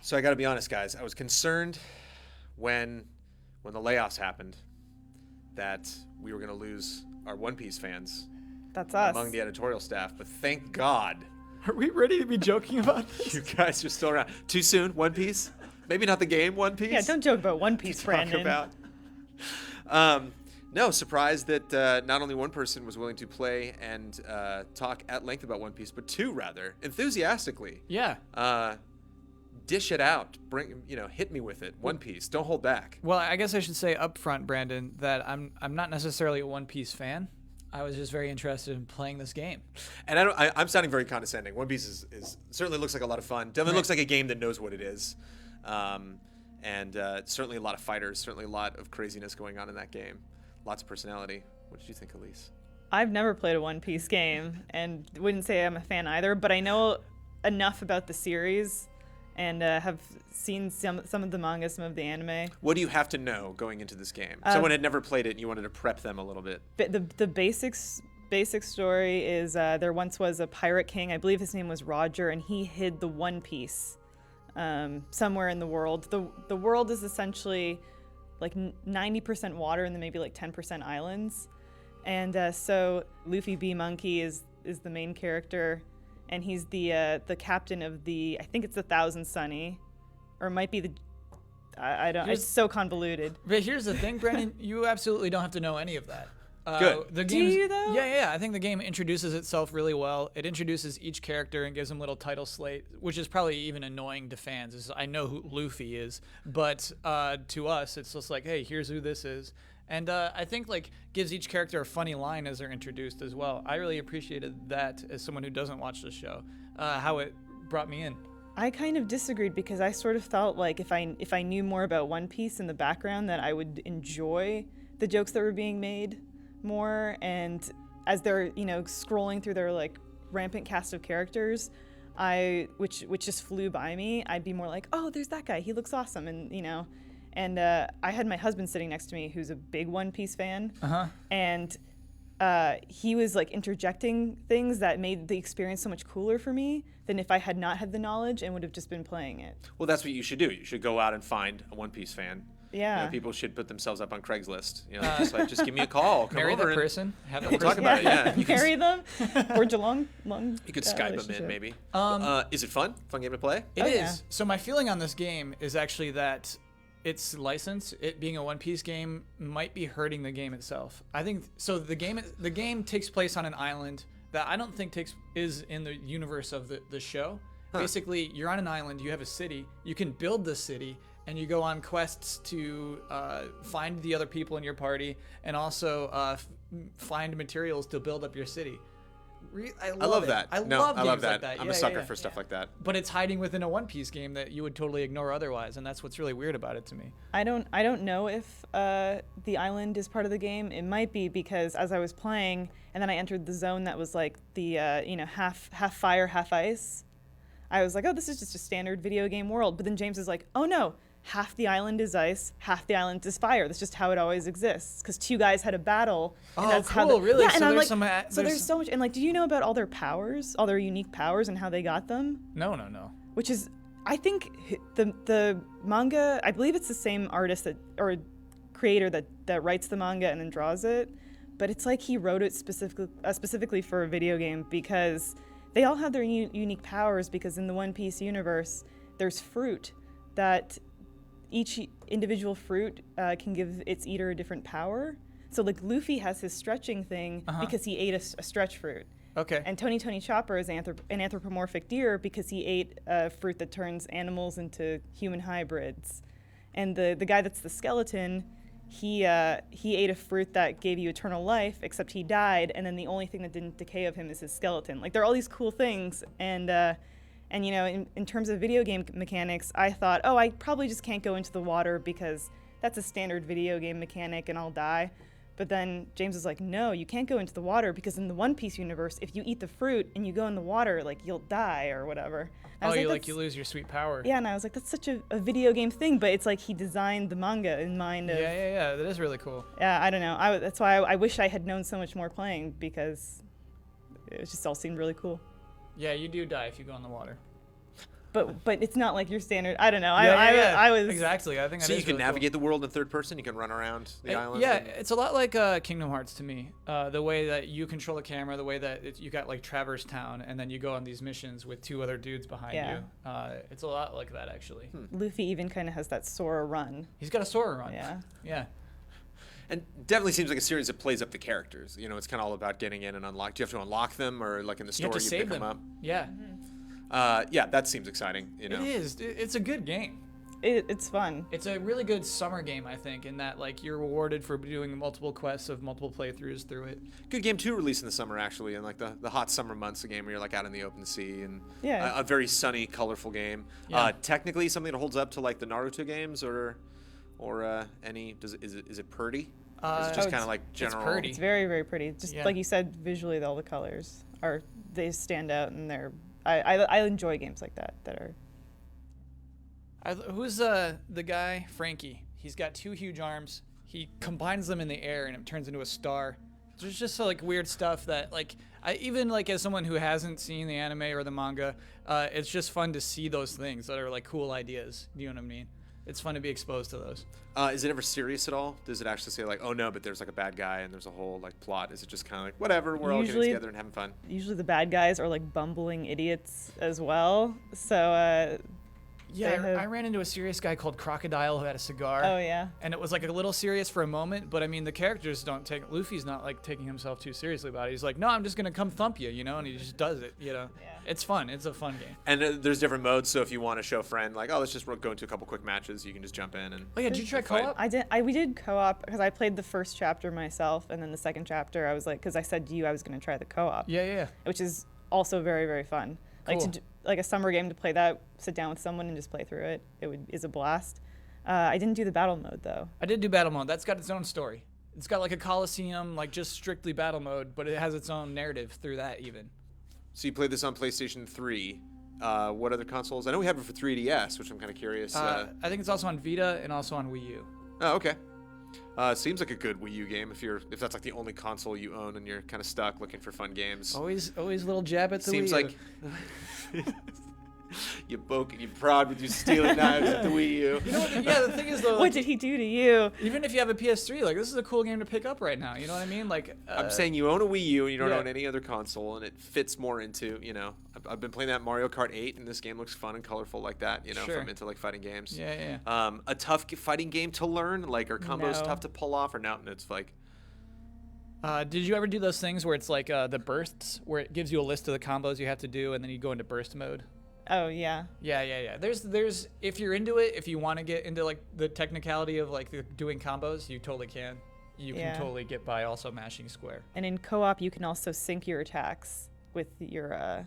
So I got to be honest, guys. I was concerned when the layoffs happened that we were going to lose our One Piece fans. That's us. Among the editorial staff, but thank God. Are we ready to be joking about this? You guys are still around. Too soon, One Piece? Maybe not the game One Piece? Yeah, don't joke about One Piece, Brandon. No, surprised that not only one person was willing to play and talk at length about One Piece, but two, rather, enthusiastically. Yeah. Dish it out. Hit me with it. One Piece. Don't hold back. Well, I guess I should say up front, Brandon, that I'm not necessarily a One Piece fan. I was just very interested in playing this game. And I'm sounding very condescending. One Piece is certainly looks like a lot of fun. Definitely looks like a game that knows what it is. And certainly a lot of fighters, certainly a lot of craziness going on in that game. Lots of personality. What did you think, Elise? I've never played a One Piece game and wouldn't say I'm a fan either, but I know enough about the series and have seen some of the manga, some of the anime. What do you have to know going into this game? Someone had never played it and you wanted to prep them a little bit. The basic story is there once was a pirate king. I believe his name was Roger, and he hid the One Piece somewhere in the world. The world is essentially like 90% water and then maybe like 10% islands. And so Luffy B. Monkey is the main character, and he's the captain of I think it's the Thousand Sunny, or it might be I don't. It's so convoluted. But here's the thing, Brandon. You absolutely don't have to know any of that. Good. Do you, though? Yeah. I think the game introduces itself really well. It introduces each character and gives them little title slate, which is probably even annoying to fans. I know who Luffy is, but to us, it's just like, hey, here's who this is. And I think gives each character a funny line as they're introduced as well. I really appreciated that as someone who doesn't watch the show, how it brought me in. I kind of disagreed because I sort of felt like if I knew more about One Piece in the background, that I would enjoy the jokes that were being made more. And as they're scrolling through their rampant cast of characters, which just flew by me, I'd be more like, oh, there's that guy, he looks awesome, and I had my husband sitting next to me who's a big One Piece fan, and he was interjecting things that made the experience so much cooler for me than if I had not had the knowledge and would have just been playing it. Well, that's what you should do. You should go out and find a One Piece fan. Yeah. People should put themselves up on Craigslist. Just give me a call. Come marry over the person. Have the we'll person. talk about it. Yeah. Marry them. Forge a long. You could Skype them in, maybe. Is it fun? Fun game to play? It is. Yeah. So my feeling on this game is actually that its license, it being a One Piece game, might be hurting the game itself. I think so. The game takes place on an island that I don't think is in the universe of the show. Basically, you're on an island. You have a city. You can build the city, and you go on quests to find the other people in your party, and also find materials to build up your city. I love that. I love games that. like that. I'm a sucker for stuff like that. But it's hiding within a One Piece game that you would totally ignore otherwise, and that's what's really weird about it to me. I don't know if the island is part of the game. It might be, because as I was playing, and then I entered the zone that was like the half fire, half ice. I was like, oh, this is just a standard video game world. But then James is like, oh no, half the island is ice, half the island is fire. That's just how it always exists. Because two guys had a battle. And that's cool, really? Yeah, so and I'm there's like, there's so much. And do you know about all their powers, all their unique powers, and how they got them? No. Which is, I think the manga, I believe it's the same artist or creator that writes the manga and then draws it. But it's like he wrote it specifically for a video game, because they all have their unique powers, because in the One Piece universe, there's fruit that each individual fruit can give its eater a different power. So Luffy has his stretching thing because he ate a stretch fruit. Okay. And Tony Chopper is an anthropomorphic deer because he ate a fruit that turns animals into human hybrids. And the guy that's the skeleton, he ate a fruit that gave you eternal life, except he died, and then the only thing that didn't decay of him is his skeleton. There are all these cool things, and in terms of video game mechanics, I thought, oh, I probably just can't go into the water because that's a standard video game mechanic and I'll die. But then James was like, no, you can't go into the water because in the One Piece universe, if you eat the fruit and you go in the water, you'll die or whatever. You lose your sweet power. Yeah, and I was like, that's such a video game thing, but it's like he designed the manga in mind of... Yeah, that is really cool. Yeah, I don't know. That's why I wish I had known so much more playing, because it just all seemed really cool. Yeah, you do die if you go in the water. but it's not like your standard. I don't know. Yeah, I was exactly. I think So that you is can really navigate the world in third person. You can run around the cool. island. Yeah, and- it's a lot like Kingdom Hearts to me. The way that you control the camera, the way that you got like Traverse Town, and then you go on these missions with 2 other dudes behind Yeah. you. It's a lot like that actually. Luffy even kind of has that Sora run. He's got a Sora run. Yeah. Yeah. And definitely seems like a series that plays up the characters. You know, it's kind of all about getting in and unlock. Do you have to unlock them, or like in the You have story to you save pick them up? Yeah. Yeah, that seems exciting. You know, It is. It's a good game. It's fun. It's a really good summer game, I think, in that like you're rewarded for doing multiple quests of multiple playthroughs through it. good game too. Released in the summer actually, in like the hot summer months. A game where you're like out in the open sea and Yeah. a very sunny, colorful game. Yeah. Technically, something that holds up to like the Naruto games or any. Is it pretty? Is it just Oh, kind of like general? pretty. It's very, very pretty. Just Yeah. like you said, visually, all the colors they stand out, and I enjoy games like that are. Who's the guy? Frankie. He's got 2 huge arms. He combines them in the air and it turns into a star. There's just like weird stuff that like I even like as someone who hasn't seen the anime or the manga, it's just fun to see those things that are like cool ideas. You know what I mean? It's fun to be exposed to those. Is it ever serious at all? Does it actually say like, oh no, but there's like a bad guy and there's a whole like plot? Is it just kind of like whatever, we're all getting Usually- together and having fun? Usually the bad guys are like bumbling idiots as well. So Yeah, They have- I ran into a serious guy called Crocodile who had a cigar. oh yeah. And it was like a little serious for a moment, but I mean the characters don't take Luffy's not like taking himself too seriously about it. He's like, no, I'm just gonna come thump you, you know, and he just does it, you know. Yeah. It's fun. It's a fun game. And there's different modes, so if you want to show a friend, like, oh, let's just go into a couple quick matches, you can just jump in and. Oh yeah, did you try Fight. co-op? We did co-op because I played the first chapter myself, and then the second chapter I was like, because I said to you I was going to try the co-op, Yeah. which is also very, very fun. Like Cool. like a summer game to play that, sit down with someone and just play through it. Is a blast. I didn't do the battle mode though. I did do battle mode. That's got its own story. It's got like a Coliseum, like just strictly battle mode, but it has its own narrative through that even. So you played this on PlayStation 3. What other consoles? I know we have it for 3DS, which I'm kind of curious. I think it's also on Vita and also on Wii U. Oh, okay. Seems like a good Wii U game if that's like the only console you own and you're kind of stuck looking for fun games. Always little jab at the Seems Wii U. like you proud with your stealing knives at the Wii U. You know what? Yeah, the thing is though, What like, did he do to you? even if you have a PS3, like this is a cool game to pick up right now. You know what I mean? Like I'm saying you own a Wii U and you don't yeah. own any other console, and it fits more into, you know, I've been playing that Mario Kart 8, and this game looks fun and colorful like that, you know, Sure. if I'm into like fighting games. Yeah. A tough fighting game to learn, like, are combos No. tough to pull off, or no? It's like, Did you ever do those things where it's like the bursts, where it gives you a list of the combos you have to do, and then you go into burst mode? Oh yeah. Yeah. There's if you're into it, if you want to get into like the technicality of like doing combos, you totally can. You Yeah. can totally get by also mashing square. And in co-op, you can also sync your attacks with your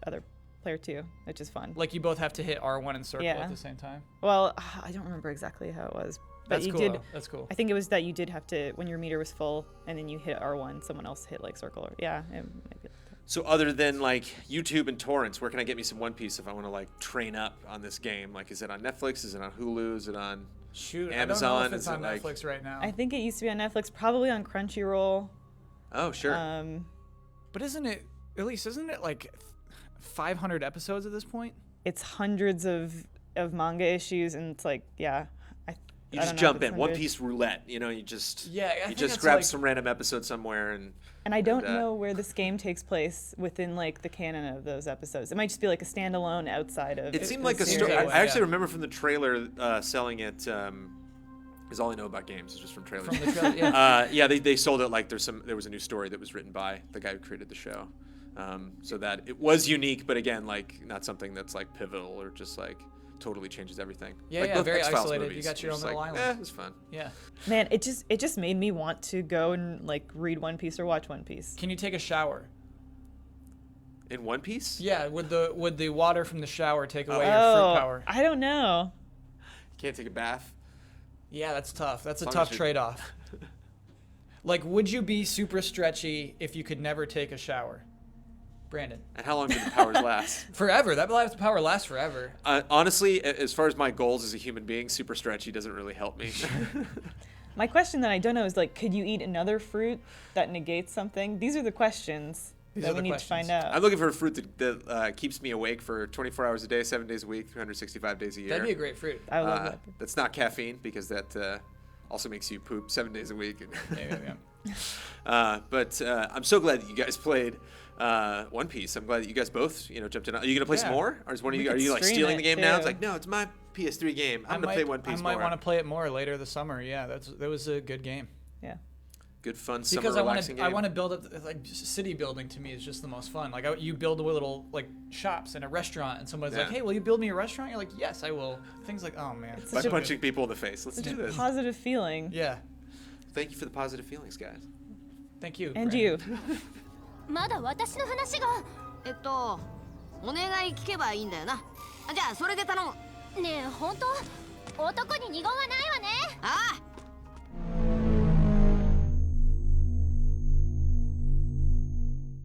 other player too, which is fun. Like you both have to hit R1 and circle Yeah. at the same time. Well, I don't remember exactly how it was, but That's you cool. did. Though. That's cool. I think it was that you did have to, when your meter was full, and then you hit R1, someone else hit like circle or it might be like that. so other than like YouTube and torrents, where can I get me some One Piece if I want to like train up on this game? Like, is it on Netflix? Is it on Hulu? Is it on Shoot, Amazon? I don't know if it's Is it on like- Netflix right now. I think it used to be on Netflix, probably on Crunchyroll. Oh, sure. But isn't it like 500 episodes at this point? It's hundreds of manga issues, and it's like, yeah. You I just don't know if jump it's in. One 100. Piece roulette. You know, you just Yeah, I you think just that's grab like- some random episode somewhere and. And I don't And, know where this game takes place within like the canon of those episodes. It might just be like a standalone outside of. It seemed the like a series. story. that way, I actually yeah. remember from the trailer selling it. Is all I know about games is just from trailers. From the trailer, yeah. Yeah, they sold it like there was a new story that was written by the guy who created the show, so that it was unique, but again, like not something that's like pivotal or just like totally changes everything. Yeah, like yeah, both very X-Files isolated. movies, You got your it's own just little like, island. it's fun. Yeah. Man, it just made me want to go and like read One Piece or watch One Piece. Can you take a shower? In One Piece, Yeah, would the water from the shower take away your Oh, fruit power? I don't know. you can't take a bath. Yeah, that's tough. That's a As long tough as you- trade-off. Like, would you be super stretchy if you could never take a shower? Brandon. And how long do the powers last? Forever. That power lasts forever. Honestly, as far as my goals as a human being, super stretchy doesn't really help me. My question that I don't know is like, could you eat another fruit that negates something? These are the questions. These that are we the need to questions. find out. I'm looking for a fruit that keeps me awake for 24 hours a day, 7 days a week, 365 days a year. That'd be a great fruit. I love that. That's not caffeine because that also makes you poop 7 days a week. Yeah. But I'm so glad that you guys played One Piece. I'm glad that you guys both jumped in. Are you gonna play some more, or is one of We you? Are could you like stream stealing it, the game now? It's too. like, no, it's my PS3 game. I'm gonna play One Piece I might more. want to play it more later this summer. Yeah, that was a good game. Yeah. Good fun summer Because relaxing game. I want to build up like city building. To me is just the most fun. Like you build little like shops and a restaurant, and someone's like, "Hey, will you build me a restaurant?" You're like, "Yes, I will." Things like, "Oh man," By such a- punching people in the face. Let's Such do a this. positive feeling. Yeah. Thank you for the positive feelings, guys. Thank you. And Brandon. you. まだ私の話がお願い聞けばいいんだよな。じゃあそれで頼む。ねえ本当男に二言はないわね。ああ